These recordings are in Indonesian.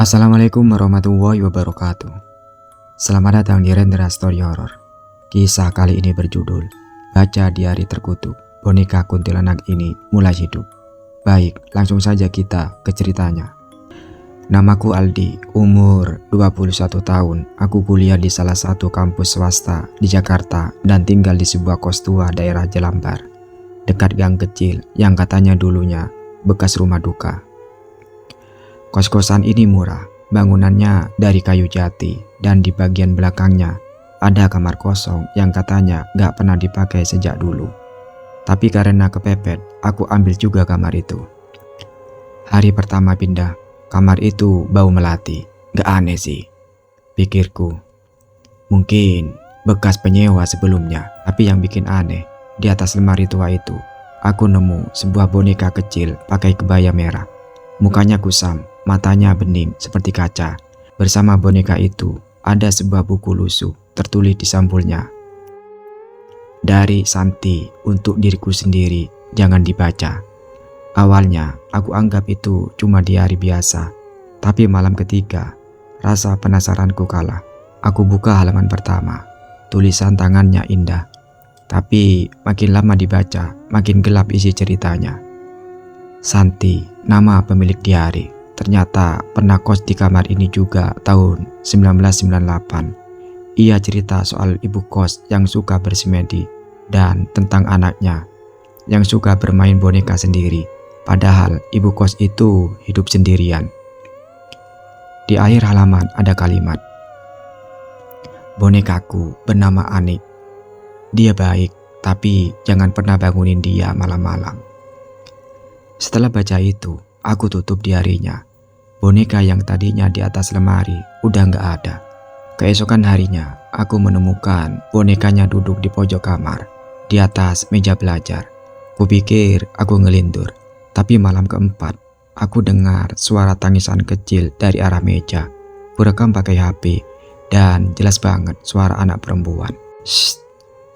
Assalamualaikum warahmatullahi wabarakatuh. Selamat datang di Rendra Story Horror. Kisah kali ini berjudul Baca di Hari Terkutuk. Boneka kuntilanak ini mulai hidup. Baik, langsung saja kita ke ceritanya. Namaku Aldi, umur 21 tahun. Aku kuliah di salah satu kampus swasta di Jakarta dan tinggal di sebuah kos tua daerah Jelambar, dekat gang kecil yang katanya dulunya bekas rumah duka. Kos-kosan ini murah, bangunannya dari kayu jati, dan di bagian belakangnya ada kamar kosong yang katanya gak pernah dipakai sejak dulu. Tapi karena kepepet, aku ambil juga kamar itu. Hari pertama pindah, kamar itu bau melati. Gak aneh sih, pikirku. Mungkin bekas penyewa sebelumnya, tapi yang bikin aneh, di atas lemari tua itu, aku nemu sebuah boneka kecil pakai kebaya merah. Mukanya kusam, matanya bening seperti kaca. Bersama boneka itu ada sebuah buku lusuh tertulis di sampulnya. Dari Santi untuk diriku sendiri, jangan dibaca. Awalnya aku anggap itu cuma diari biasa, tapi malam ketiga rasa penasaranku kalah. Aku buka halaman pertama. Tulisan tangannya indah, tapi makin lama dibaca makin gelap isi ceritanya. Santi, nama pemilik diari, ternyata pernah kos di kamar ini juga tahun 1998. Ia cerita soal ibu kos yang suka bersemedi dan tentang anaknya yang suka bermain boneka sendiri, padahal ibu kos itu hidup sendirian. Di akhir halaman ada kalimat, "Bonekaku bernama Anik. Dia baik, tapi jangan pernah bangunin dia malam-malam." Setelah baca itu, aku tutup diarinya. Boneka yang tadinya di atas lemari udah gak ada. Keesokan harinya, aku menemukan bonekanya duduk di pojok kamar, di atas meja belajar. Kupikir aku ngelindur, tapi malam keempat, aku dengar suara tangisan kecil dari arah meja. Kurekam pakai HP, dan jelas banget suara anak perempuan. "Shh,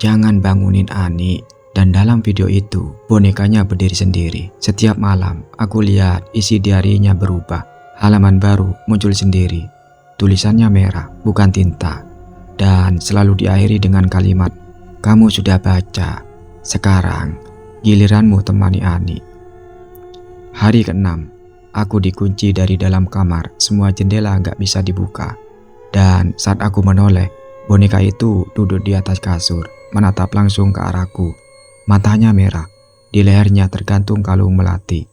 jangan bangunin Ani." Dan dalam video itu, bonekanya berdiri sendiri. Setiap malam, aku lihat isi diarinya berubah. Halaman baru muncul sendiri. Tulisannya merah, bukan tinta. Dan selalu diakhiri dengan kalimat, "Kamu sudah baca. Sekarang, giliranmu temani Ani." Hari ke-6, aku dikunci dari dalam kamar. Semua jendela nggak bisa dibuka. Dan saat aku menoleh, boneka itu duduk di atas kasur, menatap langsung ke arahku. Matanya merah, di lehernya tergantung kalung melati.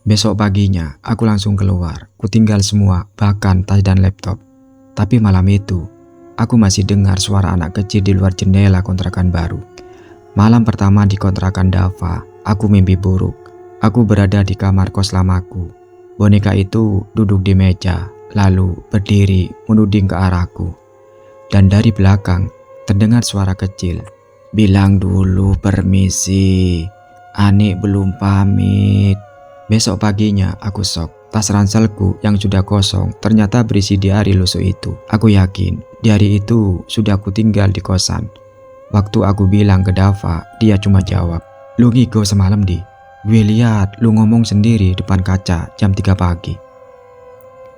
Besok paginya, aku langsung keluar. Kutinggal semua, bahkan tas dan laptop. Tapi malam itu, aku masih dengar suara anak kecil di luar jendela kontrakan baru. Malam pertama di kontrakan Dava, aku mimpi buruk. Aku berada di kamar kos lamaku. Boneka itu duduk di meja, lalu berdiri menuding ke arahku. Dan dari belakang, terdengar suara kecil. "Bilang dulu permisi, Ani belum pamit." Besok paginya aku shock. Tas ranselku yang sudah kosong ternyata berisi diari lusuh itu. Aku yakin diari itu sudah aku tinggal di kosan. Waktu aku bilang ke Dava, dia cuma jawab, "Lu ngigo semalam di? Gue lihat lu ngomong sendiri depan kaca jam 3 pagi."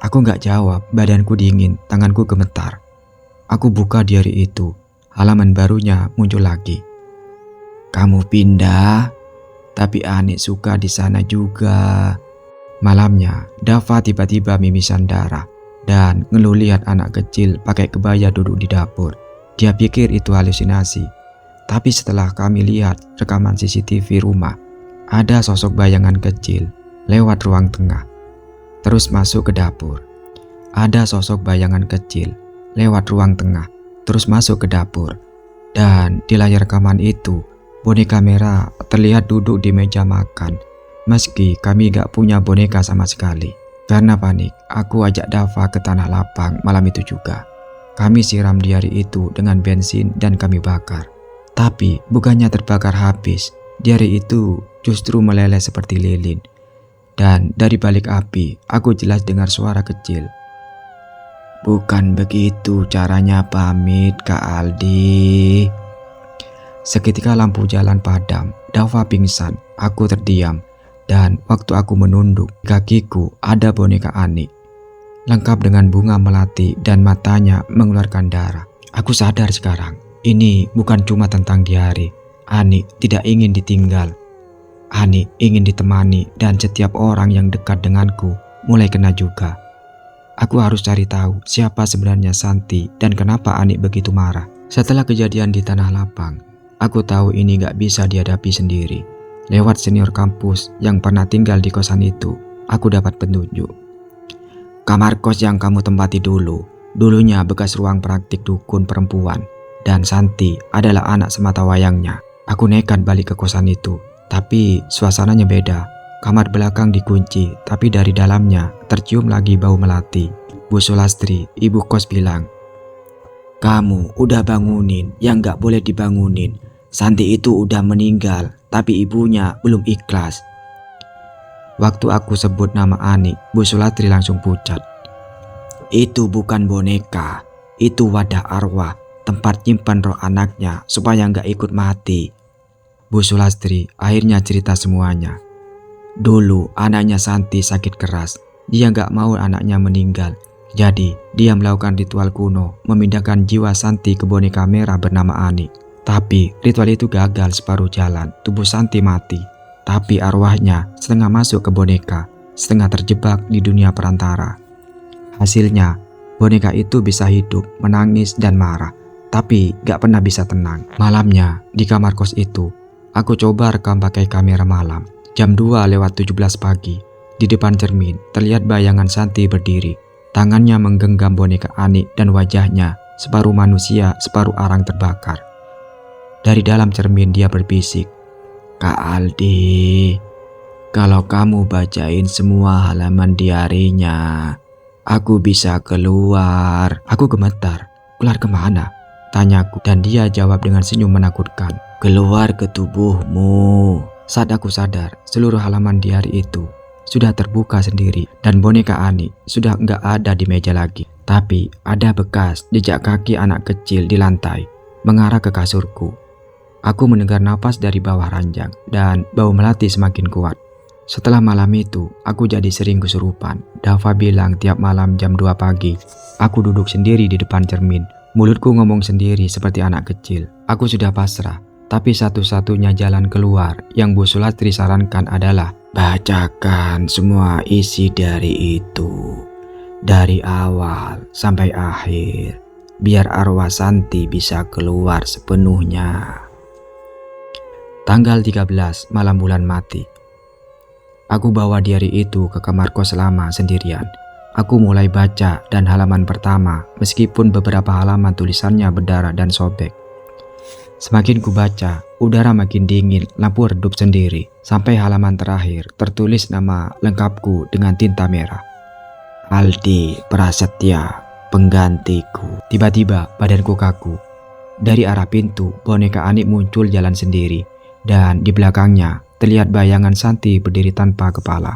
Aku gak jawab, badanku dingin, tanganku gemetar. Aku buka diari itu. Halaman barunya muncul lagi. "Kamu pindah, tapi Anik suka di sana juga." Malamnya, Dava tiba-tiba mimisan darah dan ngeluh lihat anak kecil pakai kebaya duduk di dapur. Dia pikir itu halusinasi. Tapi setelah kami lihat rekaman CCTV rumah, ada sosok bayangan kecil lewat ruang tengah, terus masuk ke dapur. Ada sosok bayangan kecil lewat ruang tengah, terus masuk ke dapur. Dan di layar rekaman itu, boneka merah terlihat duduk di meja makan. Meski kami gak punya boneka sama sekali. Karena panik, aku ajak Dava ke tanah lapang malam itu juga. Kami siram diari itu dengan bensin dan kami bakar. Tapi bukannya terbakar habis, diari itu justru meleleh seperti lilin. Dan dari balik api, aku jelas dengar suara kecil. "Bukan begitu caranya pamit, Kak Aldi." Seketika lampu jalan padam, Dava pingsan, aku terdiam, dan waktu aku menunduk, kakiku ada boneka Anik. lengkap dengan bunga melati dan matanya mengeluarkan darah. Aku sadar sekarang, ini bukan cuma tentang diari. Ani tidak ingin ditinggal. Ani ingin ditemani dan setiap orang yang dekat denganku mulai kena juga. Aku harus cari tahu siapa sebenarnya Santi dan kenapa Ani begitu marah. Setelah kejadian di Tanah Lapang, aku tahu ini gak bisa dihadapi sendiri. Lewat senior kampus yang pernah tinggal di kosan itu, aku dapat petunjuk. Kamar kos yang kamu tempati dulunya bekas ruang praktik dukun perempuan, dan Santi adalah anak sematawayangnya. Aku nekat balik ke kosan itu, tapi suasananya beda. Kamar belakang dikunci, tapi dari dalamnya tercium lagi bau melati. Bu Sulastri, ibu kos bilang, "Kamu udah bangunin yang gak boleh dibangunin. Santi itu udah meninggal, tapi ibunya belum ikhlas." Waktu aku sebut nama Ani, Bu Sulastri langsung pucat. "Itu bukan boneka, itu wadah arwah, tempat nyimpan roh anaknya supaya nggak ikut mati." Bu Sulastri akhirnya cerita semuanya. Dulu anaknya Santi sakit keras, dia nggak mau anaknya meninggal. Jadi dia melakukan ritual kuno, memindahkan jiwa Santi ke boneka merah bernama Ani. Tapi ritual itu gagal separuh jalan, tubuh Santi mati. Tapi arwahnya setengah masuk ke boneka, setengah terjebak di dunia perantara. Hasilnya, boneka itu bisa hidup, menangis dan marah, tapi gak pernah bisa tenang. Malamnya, di kamar kos itu, aku coba rekam pakai kamera malam. Jam 2:17 pagi, di depan cermin, terlihat bayangan Santi berdiri. Tangannya menggenggam boneka Ani dan wajahnya separuh manusia, separuh arang terbakar. Dari dalam cermin dia berbisik, "Kak Aldi, kalau kamu bacain semua halaman diarinya, aku bisa keluar." Aku gemetar. "Keluar kemana?" tanyaku, dan dia jawab dengan senyum menakutkan, "Keluar ke tubuhmu." Saat aku sadar, seluruh halaman diari itu sudah terbuka sendiri dan boneka Ani sudah nggak ada di meja lagi. Tapi ada bekas jejak kaki anak kecil di lantai mengarah ke kasurku. Aku mendengar napas dari bawah ranjang dan bau melati semakin kuat. Setelah malam itu, aku jadi sering kesurupan. Dava bilang tiap malam jam 2 pagi, aku duduk sendiri di depan cermin. Mulutku ngomong sendiri seperti anak kecil. Aku sudah pasrah, tapi satu-satunya jalan keluar yang Bu Sulastri sarankan adalah bacakan semua isi dari itu, dari awal sampai akhir, biar arwah Santi bisa keluar sepenuhnya. Tanggal 13 malam bulan mati. Aku bawa diari itu ke kamar kos lama sendirian. Aku mulai baca dan halaman pertama, meskipun beberapa halaman tulisannya berdarah dan sobek. Semakin ku baca, udara makin dingin, lampu redup sendiri. Sampai halaman terakhir tertulis nama lengkapku dengan tinta merah. Aldi Prasetya, penggantiku. Tiba-tiba badanku kaku. Dari arah pintu, boneka Ani muncul jalan sendiri. Dan di belakangnya terlihat bayangan Santi berdiri tanpa kepala.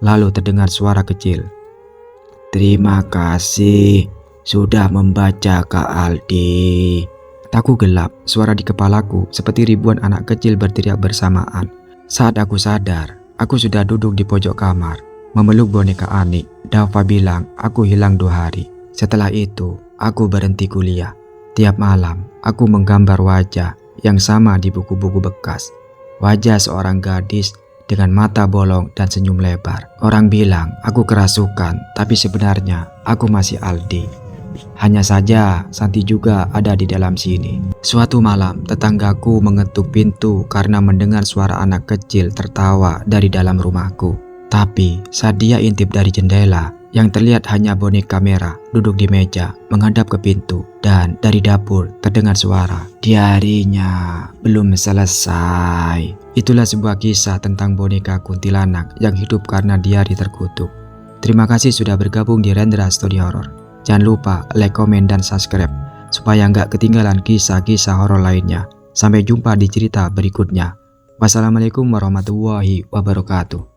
Lalu terdengar suara kecil. "Terima kasih sudah membaca, Kak Aldi." Mataku gelap, suara di kepalaku seperti ribuan anak kecil berteriak bersamaan. Saat aku sadar, aku sudah duduk di pojok kamar, memeluk boneka Ani. Dava bilang aku hilang 2 hari. Setelah itu, aku berhenti kuliah. Tiap malam, aku menggambar wajah yang sama di buku-buku bekas. Wajah seorang gadis dengan mata bolong dan senyum lebar. Orang bilang aku kerasukan, tapi sebenarnya aku masih Aldi. Hanya saja Santi juga ada di dalam sini. Suatu malam, tetanggaku mengetuk pintu karena mendengar suara anak kecil tertawa dari dalam rumahku. Tapi saat dia intip dari jendela, yang terlihat hanya boneka merah duduk di meja menghadap ke pintu. Dan dari dapur terdengar suara, "Diarinya belum selesai." Itulah sebuah kisah tentang boneka kuntilanak yang hidup karena diari terkutuk. Terima kasih sudah bergabung di Rendra Story Horror. Jangan lupa like, komen, dan subscribe supaya nggak ketinggalan kisah-kisah horor lainnya. Sampai jumpa di cerita berikutnya. Wassalamualaikum warahmatullahi wabarakatuh.